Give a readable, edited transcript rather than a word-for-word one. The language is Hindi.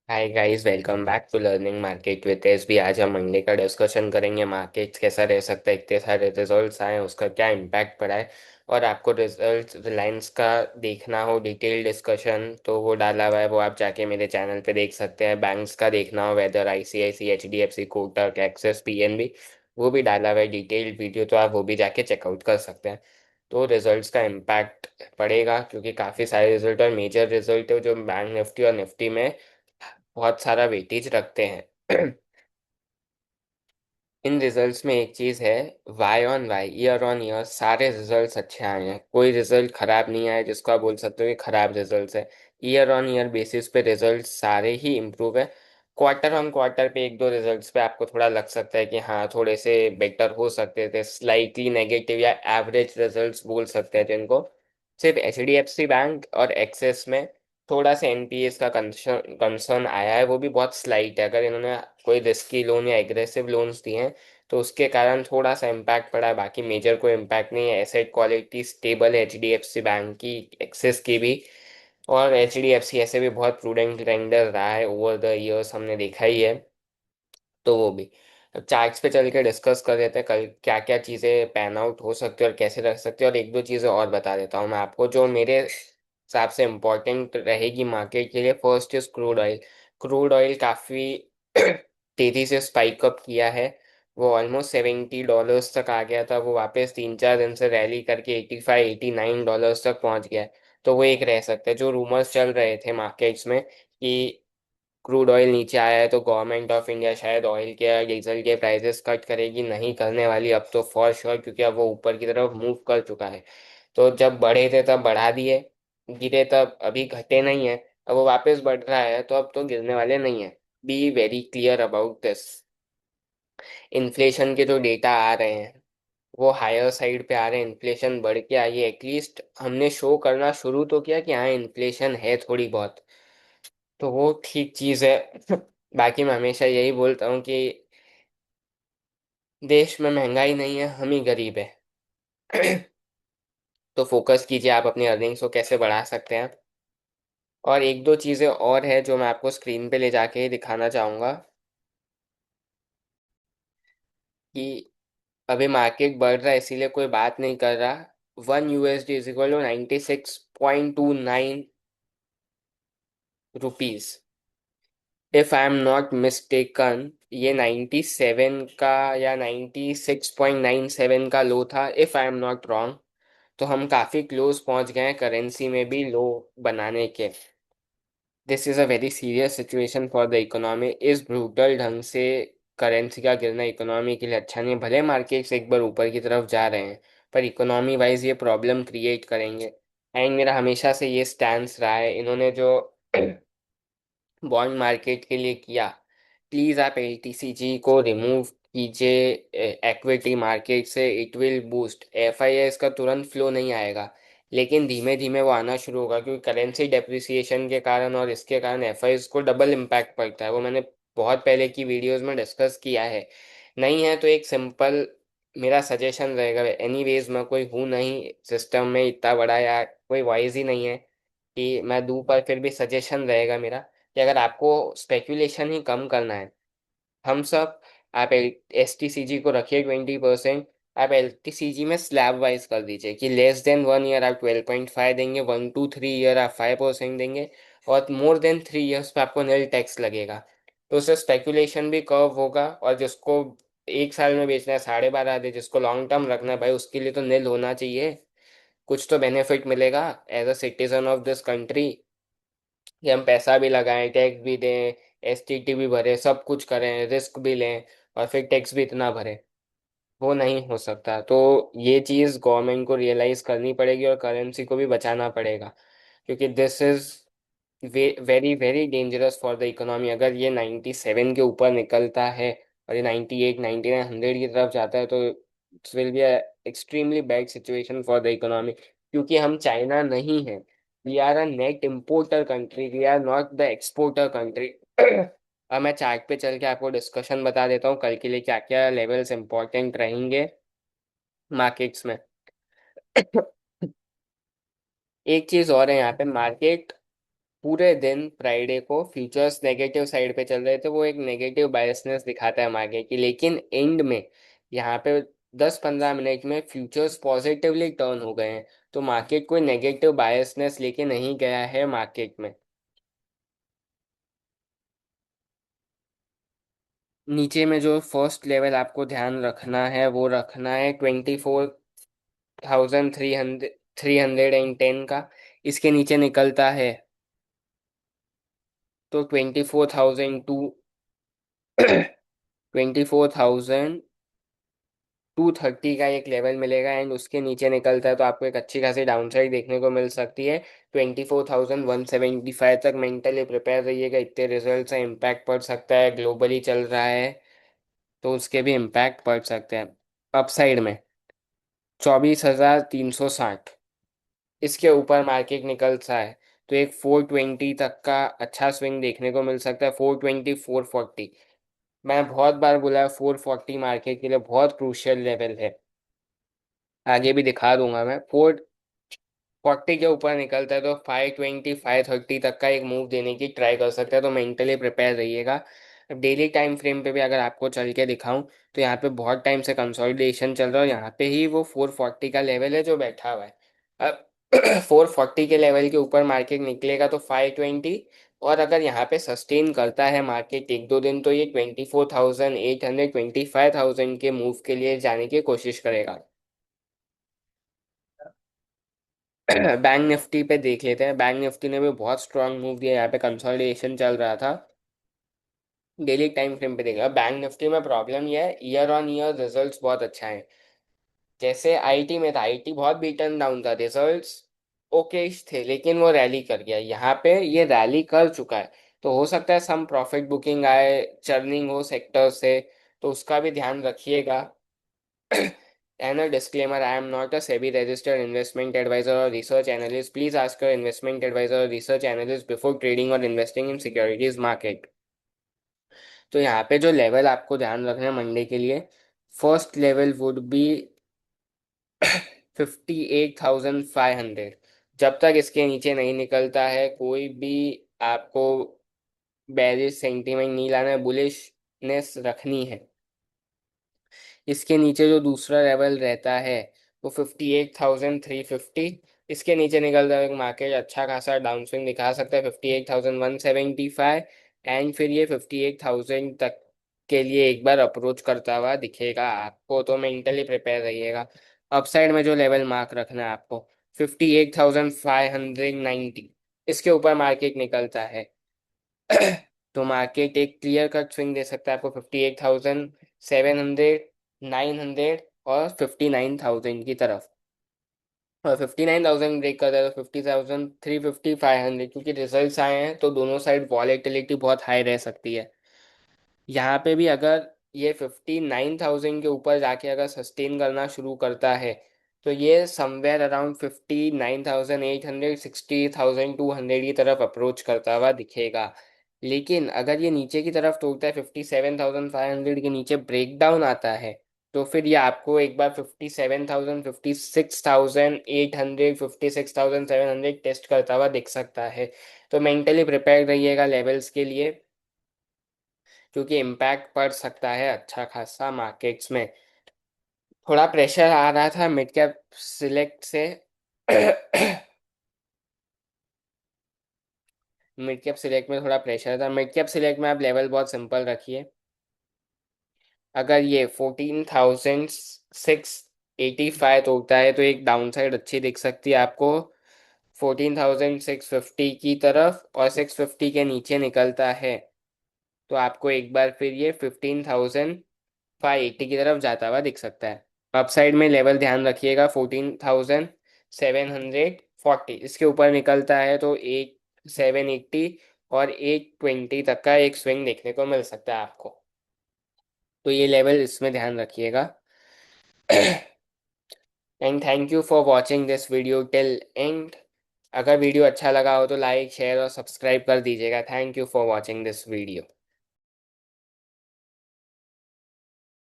Hi guys, welcome back to learning market with S B. आज हम मंडे का डिस्कशन करेंगे। मार्केट कैसा रह सकता है, इतने सारे रिजल्ट्स आए, उसका क्या इम्पैक्ट पड़ा है। और आपको रिजल्ट रिलायंस का देखना हो डिटेल डिस्कशन तो वो डाला हुआ है, वो आप जाके मेरे चैनल पे देख सकते हैं। बैंक्स का देखना हो, whether ICIC, HDFC, Kotak, Axis, PNB, वो भी डाला हुआ है डिटेल्ड वीडियो, तो आप वो भी जाके चेकआउट कर सकते हैं। तो रिजल्ट्स का इम्पैक्ट पड़ेगा क्योंकि काफ़ी सारे रिजल्ट और मेजर रिजल्ट है जो बैंक निफ्टी और निफ्टी में बहुत सारा वेटेज रखते हैं। इन रिजल्ट्स में एक चीज़ है, Y on Y, year on year सारे रिजल्ट्स अच्छे आए हैं। कोई रिजल्ट खराब नहीं आया जिसको आप बोल सकते हो कि खराब रिजल्ट्स है। ईयर ऑन ईयर बेसिस पे रिजल्ट्स सारे ही इम्प्रूव है। क्वार्टर ऑन क्वार्टर पे एक दो रिजल्ट्स पे आपको थोड़ा लग सकता है कि हाँ थोड़े से बेटर हो सकते थे, स्लाइटली नेगेटिव या एवरेज रिजल्ट्स बोल सकते हैं जिनको। सिर्फ H D F C bank और एक्सिस में थोड़ा सा एनपीएस का कंसर्न कंसर्न आया है, वो भी बहुत स्लाइट है। अगर इन्होंने कोई रिस्की लोन या एग्रेसिव लोन्स दिए हैं तो उसके कारण थोड़ा सा इम्पैक्ट पड़ा है, बाकी मेजर कोई इम्पैक्ट नहीं है। एसेट क्वालिटी स्टेबल है H D F C bank की, एक्सिस की भी। और एच डी एफ सी ऐसे भी बहुत प्रूडेंट लेंडर रहा है ओवर द ईयर्स, हमने देखा ही है। तो वो भी अब चार्ट्स पे चल के डिस्कस कर देते हैं कल क्या क्या चीज़ें पैन आउट हो सकती है और कैसे रख सकते हैं। और एक दो चीज़ें और बता देता हूँ मैं आपको जो मेरे हिसाब से इम्पोर्टेंट रहेगी मार्केट के लिए। First is crude oil. Crude oil काफ़ी तेज़ी से स्पाइक अप किया है। वो ऑलमोस्ट $70 तक आ गया था, वो वापस 3 4 दिन से रैली करके 85 89 डॉलर्स तक पहुंच गया है। तो वो एक रह सकता है। जो रूमर्स चल रहे थे मार्केट्स में कि क्रूड ऑयल नीचे आया है तो गवर्नमेंट ऑफ इंडिया शायद ऑयल के या डीजल के प्राइसेस कट करेगी, नहीं करने वाली अब तो फॉर श्योर, क्योंकि अब वो ऊपर की तरफ मूव कर चुका है। तो जब बढ़े थे तब बढ़ा दिए, गिरे तब अभी घटे नहीं है, अब वो वापस बढ़ रहा है तो अब तो गिरने वाले नहीं है। Be very clear about this. Inflation के जो डेटा आ रहे हैं वो हायर साइड पे आ रहे हैं, इन्फ्लेशन बढ़ के आई है। एटलीस्ट हमने शो करना शुरू तो किया कि हाँ इन्फ्लेशन है थोड़ी बहुत, तो वो ठीक चीज़ है। बाकी मैं हमेशा यही बोलता हूँ कि देश में महंगाई नहीं है, हम ही गरीब है। तो फोकस कीजिए आप अपनी अर्निंग्स को कैसे बढ़ा सकते हैं। और एक दो चीज़ें और है जो मैं आपको स्क्रीन पे ले जाके दिखाना चाहूँगा कि अभी मार्केट बढ़ रहा है इसीलिए कोई बात नहीं कर रहा। 1 USD is equal to 96.29 rupees. If I am not mistaken ये 97 का या 96.97 का लो था, if I am not wrong. तो हम काफ़ी क्लोज पहुंच गए हैं करेंसी में भी लो बनाने के। This is a very serious situation for the economy. इस ब्रूटल ढंग से करेंसी का गिरना इकोनॉमी के लिए अच्छा नहीं है। भले मार्केट्स एक बार ऊपर की तरफ जा रहे हैं पर इकोनॉमी वाइज ये प्रॉब्लम क्रिएट करेंगे। एंड मेरा हमेशा से ये स्टैंस रहा है, इन्होंने जो बॉन्ड मार्केट के लिए किया, प्लीज़ आप एलटीसीजी को रिमूव कीजिए इक्विटी मार्केट से। इट विल बूस्ट एफआईआईस का तुरंत फ्लो नहीं आएगा लेकिन धीमे धीमे वो आना शुरू होगा, क्योंकि करेंसी डेप्रिसिएशन के कारण और इसके कारण एफआईआईस को डबल इम्पैक्ट पड़ता है। वो मैंने बहुत पहले की वीडियोस में डिस्कस किया है। नहीं है तो एक सिंपल मेरा सजेशन रहेगा, एनीवेज मैं कोई हूँ नहीं सिस्टम में इतना बड़ा या कोई वाइज ही नहीं है कि मैं दूँ, पर फिर भी सजेशन रहेगा मेरा कि अगर आपको स्पेकुलेशन ही कम करना है, हम सब, आप एस टी सी जी को रखिए 20%। आप एल टी सी जी में स्लैब वाइज कर दीजिए कि लेस देन 1 ईयर आप 12.5 देंगे, 1 to 3 ईयर आप 5% देंगे, और मोर देन 3 ईयर्स पे आपको नील टैक्स लगेगा। तो उससे स्पेकुलेशन भी कर्व होगा, और जिसको एक साल में बेचना है 12.5 दे, जिसको लॉन्ग टर्म रखना है भाई उसके लिए तो नील होना चाहिए। कुछ तो बेनिफिट मिलेगा as a citizen of this country, कि हम पैसा भी लगाएं, टैक्स भी दें, एसटीटी भी भरें, सब कुछ करें, रिस्क भी लें, और फिर टैक्स भी इतना भरें। वो नहीं हो सकता। तो ये चीज़ गवर्नमेंट को रियलाइज करनी पड़ेगी और करेंसी को भी बचाना पड़ेगा, क्योंकि this is very very dangerous for the economy. अगर ये 97 के ऊपर निकलता है और ये 98 99 100 की तरफ जाता है तो it's will be extremely bad situation for the economy, क्योंकि हम चाइना नहीं है। We are a net importer country, we are not the exporter country. अब मैं चार्ट पे चल के आपको डिस्कशन बता देता हूँ कल के लिए क्या क्या लेवल्स इंपॉर्टेंट रहेंगे मार्केट्स में। एक चीज और है यहाँ पे, मार्केट पूरे दिन फ्राइडे को फ्यूचर्स नेगेटिव साइड पे चल रहे थे, वो एक नेगेटिव बायसनेस दिखाता है मार्केट की, लेकिन एंड में यहाँ पे 10-15 मिनट में फ्यूचर्स पॉजिटिवली टर्न हो गए हैं। तो मार्केट कोई नेगेटिव बायसनेस लेके नहीं गया है मार्केट में। नीचे में जो फर्स्ट लेवल आपको ध्यान रखना है वो रखना है 24,310 का। इसके नीचे निकलता है तो 24,230 का एक लेवल मिलेगा, एंड उसके नीचे निकलता है तो आपको एक अच्छी खासी डाउनसाइड देखने को मिल सकती है 24,175 तक। मेंटली प्रिपेयर रहिएगा, इतने रिजल्ट से इम्पैक्ट पड़ सकता है, ग्लोबली चल रहा है तो उसके भी इम्पैक्ट पड़ सकते हैं। अपसाइड में 24,360, इसके ऊपर मार्केट निकलता है तो एक 420 तक का अच्छा स्विंग देखने को मिल सकता है। 420, 440, मैं बहुत बार बोला है 440 मार्केट के लिए बहुत क्रूशियल लेवल है। आगे भी दिखा दूंगा मैं। 440 के ऊपर निकलता है तो 520, 530 तक का एक मूव देने की ट्राई कर सकता है, तो मेंटली प्रिपेयर रहिएगा। अब डेली टाइम फ्रेम पे भी अगर आपको चल के दिखाऊं तो यहाँ पे बहुत टाइम से कंसोलिडेशन चल रहा है, और यहाँ पे ही वो 440 का लेवल है जो बैठा हुआ है। अब 440 के लेवल के ऊपर मार्केट निकलेगा तो 520, और अगर यहाँ पे सस्टेन करता है मार्केट एक दो दिन तो ये 24,800, 25,000 के मूव के लिए जाने की कोशिश करेगा। बैंक निफ्टी पे देख लेते हैं। बैंक निफ्टी ने भी बहुत स्ट्रांग मूव दिया, यहाँ पे कंसोलिडेशन चल रहा था। डेली टाइम फ्रेम पे देखा बैंक निफ्टी में प्रॉब्लम यह है, ईयर ऑन ईयर रिजल्ट्स बहुत अच्छा है। जैसे आईटी में था, आईटी बहुत बीटन डाउन था, रिजल्ट्स ओके थे, लेकिन वो रैली कर गया। यहाँ पे ये रैली कर चुका है तो हो सकता है सम प्रॉफिट बुकिंग आए, चर्निंग हो सेक्टर से, तो उसका भी ध्यान रखिएगा। And a disclaimer, I am not a SEBI registered investment advisor or research analyst. Please ask your investment advisor or research analyst before trading or investing in securities market. तो यहाँ पे जो लेवल आपको ध्यान रखना है मंडे के लिए, फर्स्ट लेवल वुड बी 58,500। जब तक इसके नीचे नहीं निकलता है कोई भी आपको बेरिश सेंटीमेंट नहीं लाना है, बुलिशनेस रखनी है। इसके नीचे जो दूसरा लेवल रहता है वो 58,350, इसके नीचे निकलता है मार्केट अच्छा खासा डाउन स्विंग दिखा सकता है 58,175, एंड फिर ये 58,000 तक के लिए एक बार अप्रोच करता हुआ दिखेगा आपको, तो मेंटली प्रिपेयर रहिएगा। अपसाइड में जो लेवल मार्क रखना है आपको 58,590, इसके ऊपर मार्केट निकलता है तो मार्केट एक क्लियर कट स्विंग दे सकता है आपको 58,700, 900 और 59,000 की तरफ। और 59,000 ब्रेक करता है तो 50,350, 500, क्योंकि रिजल्ट्स आए हैं तो दोनों साइड वॉलेटिलिटी बहुत हाई रह सकती है। यहाँ पे भी अगर ये 59,000 के ऊपर जाके अगर सस्टेन करना शुरू करता है तो ये समवेयर अराउंड 59,800, 60,200 की तरफ अप्रोच करता हुआ दिखेगा। लेकिन अगर ये नीचे की तरफ टूटता है 57,500 के नीचे ब्रेक डाउन आता है तो फिर ये आपको एक बार 57,000, 56,800, 56,700 टेस्ट करता हुआ दिख सकता है। तो मेंटली प्रिपेयर रहिएगा लेवल्स के लिए, क्योंकि इम्पैक्ट पड़ सकता है अच्छा खासा मार्केट्स में। थोड़ा प्रेशर आ रहा था मिड कैप सिलेक्ट से। मिड कैप सिलेक्ट में थोड़ा प्रेशर था। मिड कैप सिलेक्ट में आप लेवल बहुत सिंपल रखिए। अगर ये 14,685 तोड़ता है तो एक डाउन साइड अच्छी दिख सकती है आपको 14,650 की तरफ, और 650 के नीचे निकलता है तो आपको एक बार फिर ये 15,580 की तरफ जाता हुआ दिख सकता है। अपसाइड में लेवल ध्यान रखिएगा 14,740, इसके ऊपर निकलता है तो 8,780 और 820 तक का एक स्विंग देखने को मिल सकता है आपको, तो ये लेवल इसमें ध्यान रखिएगा। And thank you for watching this video till and. अगर वीडियो अच्छा लगा हो तो लाइक शेयर और सब्सक्राइब कर दीजिएगा। Thank you for watching this video.